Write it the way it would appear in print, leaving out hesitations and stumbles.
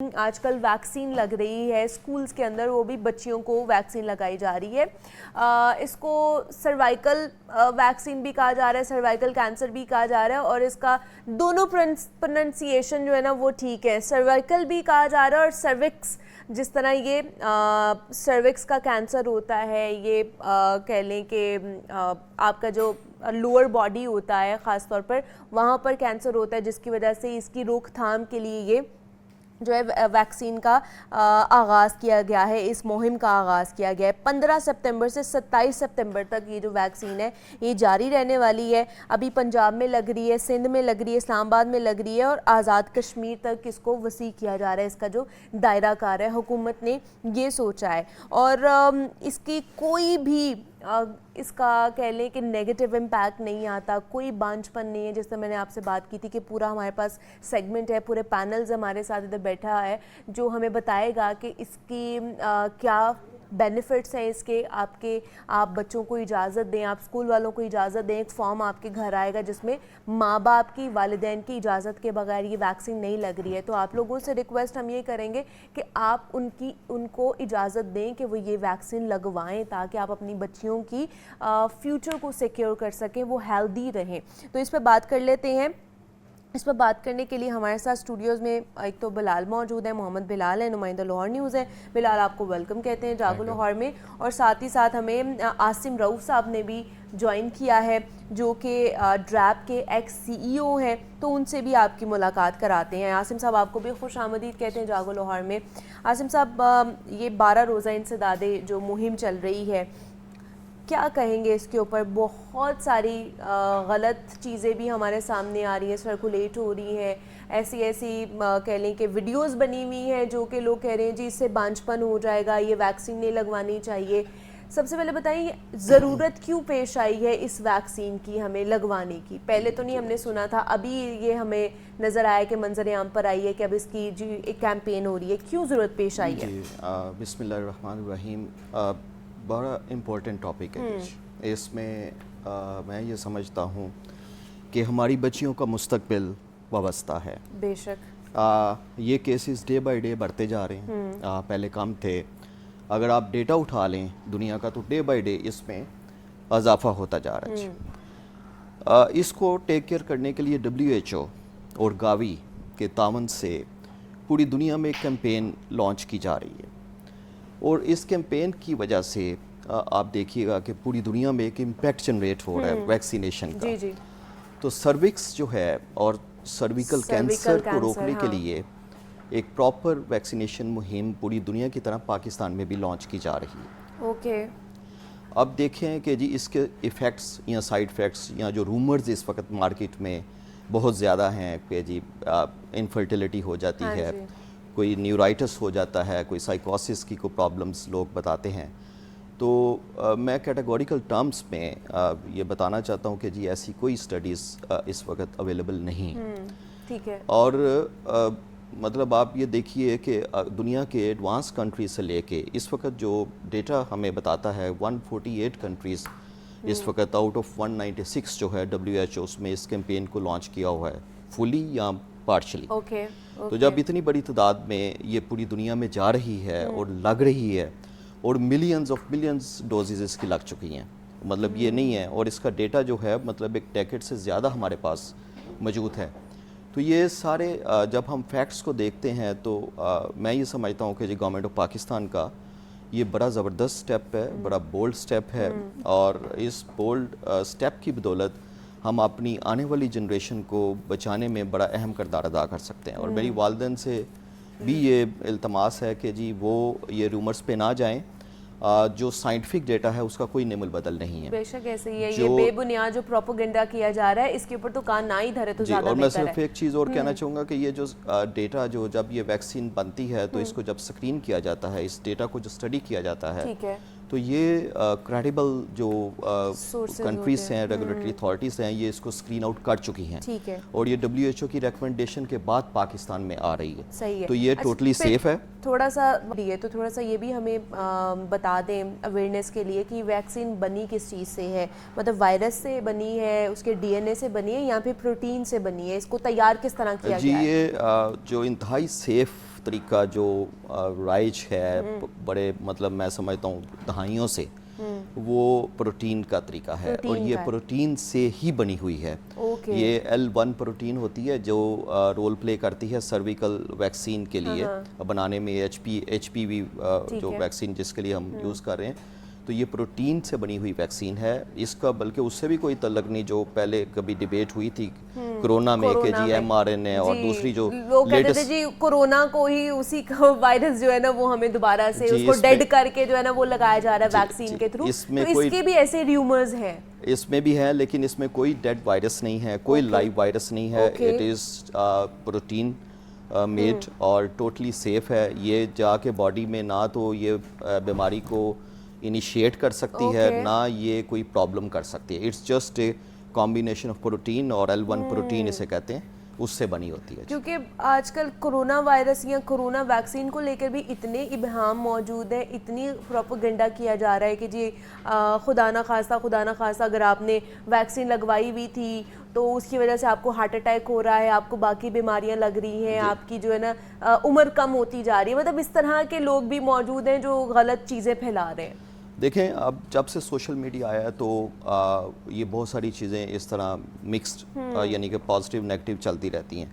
آج کل ویکسین لگ رہی ہے اسکولز کے اندر، وہ بھی بچیوں کو ویکسین لگائی جا رہی ہے. اس کو سروائیکل ویکسین بھی کہا جا رہا ہے، سروائیکل کینسر بھی کہا جا رہا ہے، اور اس کا دونوں پروننسیشن جو ہے نا وہ ٹھیک ہے. سروائیکل بھی کہا جا رہا ہے اور سروکس، جس طرح یہ سروکس کا کینسر ہوتا ہے، یہ کہہ لیں کہ آپ کا جو لوور باڈی ہوتا ہے خاص طور پر وہاں پر کینسر ہوتا ہے، جس کی وجہ سے اس کی روک تھام کے لیے یہ جو ہے ویکسین کا آغاز کیا گیا ہے، اس مہم کا آغاز کیا گیا ہے. 15 سپتمبر سے 27 سپتمبر تک یہ جو ویکسین ہے یہ جاری رہنے والی ہے. ابھی پنجاب میں لگ رہی ہے، سندھ میں لگ رہی ہے، اسلام آباد میں لگ رہی ہے، اور آزاد کشمیر تک اس کو وسیع کیا جا رہا ہے. اس کا جو دائرہ کار ہے حکومت نے یہ سوچا ہے، اور اس کی کوئی بھی اس کا کہہ لیں کہ نیگیٹو امپیکٹ نہیں آتا، کوئی بانجھ پن نہیں ہے. جس طرح میں نے آپ سے بات کی تھی کہ پورا ہمارے پاس سیگمنٹ ہے، پورے پینلز ہمارے ساتھ ادھر بیٹھا ہے جو ہمیں بتائے گا کہ اس کی کیا بینیفٹس ہیں اس کے. آپ بچوں کو اجازت دیں، آپ اسکول والوں کو اجازت دیں، ایک فارم آپ کے گھر آئے گا جس میں ماں باپ کی، والدین کی اجازت کے بغیر یہ ویکسین نہیں لگ رہی ہے. تو آپ لوگوں سے ریکویسٹ ہم یہ کریں گے کہ آپ ان کو اجازت دیں کہ وہ یہ ویکسین لگوائیں، تاکہ آپ اپنی بچیوں کی فیوچر کو سیکیور کر سکیں، وہ ہیلدی رہیں. تو اس پہ بات کر لیتے ہیں. اس پر بات کرنے کے لیے ہمارے ساتھ اسٹوڈیوز میں ایک تو بلال موجود ہیں، محمد بلال ہیں، نمائندہ لاہور نیوز ہے. بلال آپ کو ویلکم کہتے ہیں جاگو لاہور میں. اور ساتھ ہی ساتھ ہمیں عاصم رؤف صاحب نے بھی جوائن کیا ہے جو کہ ڈریپ کے ایکس سی ای او ہیں، تو ان سے بھی آپ کی ملاقات کراتے ہیں. عاصم صاحب آپ کو بھی خوش آمدید کہتے ہیں جاگو لاہور میں. عاصم صاحب، یہ 12 روزہ انسداد جو مہم چل رہی ہے، کیا کہیں گے اس کے اوپر؟ بہت ساری غلط چیزیں بھی ہمارے سامنے آ رہی ہیں، سرکولیٹ ہو رہی ہیں، ایسی کہہ لیں کہ ویڈیوز بنی ہوئی ہیں جو کہ لوگ کہہ رہے ہیں جی اس سے بانجھ پن ہو جائے گا، یہ ویکسین نہیں لگوانی چاہیے. سب سے پہلے بتائیں ضرورت کیوں پیش آئی ہے اس ویکسین کی ہمیں لگوانے کی؟ پہلے تو نہیں ہم نے سنا تھا، ابھی یہ ہمیں نظر آیا کہ منظر عام پر آئی ہے کہ اب اس کی جو ایک کیمپین ہو رہی ہے. کیوں ضرورت پیش آئی ہے؟ جی بسم اللہ الرحمن الرحیم. بڑا امپورٹنٹ ٹاپک ہے. اس میں میں یہ سمجھتا ہوں کہ ہماری بچیوں کا مستقبل وابستہ ہے. بے شک یہ کیسز ڈے بائی ڈے بڑھتے جا رہے ہیں. پہلے کم تھے. اگر آپ ڈیٹا اٹھا لیں دنیا کا تو ڈے بائی ڈے اس میں اضافہ ہوتا جا رہا ہے. اس کو ٹیک کیئر کرنے کے لیے WHO اور گاوی کے تعاون سے پوری دنیا میں ایک کیمپین لانچ کی جا رہی ہے، اور اس کیمپین کی وجہ سے آپ دیکھیے گا کہ پوری دنیا میں ایک امپیکٹ جنریٹ ہو رہا ہے ویکسینیشن کا. جی تو سروکس جو ہے اور سرویکل کینسر کو روکنے کے لیے ایک پراپر ویکسینیشن مہم پوری دنیا کی طرح پاکستان میں بھی لانچ کی جا رہی ہے. اوکے. اب دیکھیں کہ جی اس کے ایفیکٹس یا سائیڈ ایفیکٹس یا جو رومرز اس وقت مارکیٹ میں بہت زیادہ ہیں کہ جی انفرٹیلیٹی ہو جاتی ہے، کوئی نیورائٹس ہو جاتا ہے، کوئی سائیکوسس کی کوئی پرابلمس لوگ بتاتے ہیں. تو میں کیٹیگوریکل ٹرمز میں یہ بتانا چاہتا ہوں کہ جی ایسی کوئی اسٹڈیز اس وقت اویلیبل نہیں. ٹھیک ہے. اور مطلب آپ یہ دیکھیے کہ دنیا کے ایڈوانس کنٹریز سے لے کے اس وقت جو ڈیٹا ہمیں بتاتا ہے 148 کنٹریز اس وقت آؤٹ آف 196 جو ہے WHO اس میں اس کیمپین کو لانچ کیا ہوا ہے، فلی یا پارشلی. تو جب اتنی بڑی تعداد میں یہ پوری دنیا میں جا رہی ہے اور لگ رہی ہے، اور ملینز ڈوزز اس کی لگ چکی ہیں، مطلب یہ نہیں ہے، اور اس کا ڈیٹا جو ہے مطلب ایک ڈیکیڈ سے زیادہ ہمارے پاس موجود ہے. تو یہ سارے جب ہم فیکٹس کو دیکھتے ہیں تو میں یہ سمجھتا ہوں کہ جی گورنمنٹ آف پاکستان کا یہ بڑا زبردست سٹیپ ہے، بڑا بولڈ سٹیپ ہے، اور اس بولڈ سٹیپ کی بدولت ہم اپنی آنے والی جنریشن کو بچانے میں بڑا اہم کردار ادا کر سکتے ہیں. اور میری والدین سے بھی یہ التماس ہے کہ جی وہ یہ رومرز پہ نہ جائیں. جو سائنٹیفک ڈیٹا ہے اس کا کوئی نمل بدل نہیں ہے. بے شک ایسے ہی ہے. یہ بے بنیاد جو پروپیگنڈا کیا جا رہا ہے اس کے اوپر تو کان نہ ہی دھرے تو زیادہ بہتر ہے. اور میں صرف ایک چیز اور کہنا چاہوں گا کہ یہ جو ڈیٹا جو جب یہ ویکسین بنتی ہے تو اس کو جب سکرین کیا جاتا ہے، اس ڈیٹا کو جو اسٹڈی کیا جاتا ہے، تو یہ کریڈیبل جو کنٹریز ہیں، ریگولیٹری اتھارٹیز ہیں، یہ اس کو اسکرین آؤٹ کر چکی ہیں، اور یہ WHO کی ریکمنڈیشن کے بعد پاکستان میں آ رہی ہے. تو یہ ٹوٹلی سیف ہے. تھوڑا سا یہ بھی ہمیں بتا دیں اویئرنیس کے لیے کہ ویکسین بنی کس چیز سے ہے؟ مطلب وائرس سے بنی ہے، اس کے DNA سے بنی ہے، یا پھر پروٹین سے بنی ہے؟ اس کو تیار کس طرح کیا گیا ہے؟ جی یہ جو انتہائی سیف طریقہ جو رائج ہے بڑے مطلب میں سمجھتا ہوں دہائیوں سے، وہ پروٹین کا طریقہ ہے، اور یہ پروٹین سے ہی بنی ہوئی ہے۔ یہ L1 پروٹین ہوتی ہے جو رول پلے کرتی ہے سرویکل ویکسین کے لیے بنانے میں، ایچ پی وی جو ویکسین جس کے لیے ہم یوز کر رہے ہیں، تو یہ پروٹین سے بنی ہوئی ویکسین ہے۔ اس کا بلکہ اس سے بھی کوئی تعلق نہیں جو پہلے کبھی ڈیبیٹ ہوئی تھی کرونا میں کہ جی mRNA، اور دوسری جو لوگ کہتے تھے جی کورونا کو ہی اسی کا وائرس جو ہے نا وہ ہمیں دوبارہ سے اس کو ڈیڈ کر کے جو ہے نا وہ لگایا جا رہا ہے ویکسین کے تھرو، تو اس کے بھی ایسے ریومرز ہیں۔ اس میں بھی ہے، لیکن اس میں کوئی ڈیڈ وائرس نہیں ہے، کوئی لائیو وائرس نہیں ہے، اٹ از پروٹین میڈ اور ٹوٹلی سیف ہے۔ یہ جا کے باڈی میں نہ تو یہ بیماری کو انیشیٹ کر سکتی ہے، نہ یہ کوئی پرابلم کر سکتی ہے۔ It's just a combination of protein, اور L1 پروٹین اسے کہتے ہیں، اس سے بنی ہوتی ہے۔ کیونکہ آج کل کرونا وائرس یا کرونا ویکسین کو لے کر بھی اتنے ابہام موجود ہیں، اتنی پروپیگنڈا کیا جا رہا ہے کہ جی خدا نہ خواستہ اگر آپ نے ویکسین لگوائی ہوئی تھی تو اس کی وجہ سے آپ کو ہارٹ اٹیک ہو رہا ہے، آپ کو باقی بیماریاں لگ رہی ہیں، آپ کی جو ہے نا عمر کم ہوتی جا رہی ہے، مطلب اس طرح کے لوگ بھی موجود ہیں جو غلط چیزیں پھیلا رہے ہیں۔ دیکھیں اب جب سے سوشل میڈیا آیا ہے تو یہ بہت ساری چیزیں اس طرح مکسڈ یعنی کہ پازیٹیو نیگیٹو چلتی رہتی ہیں۔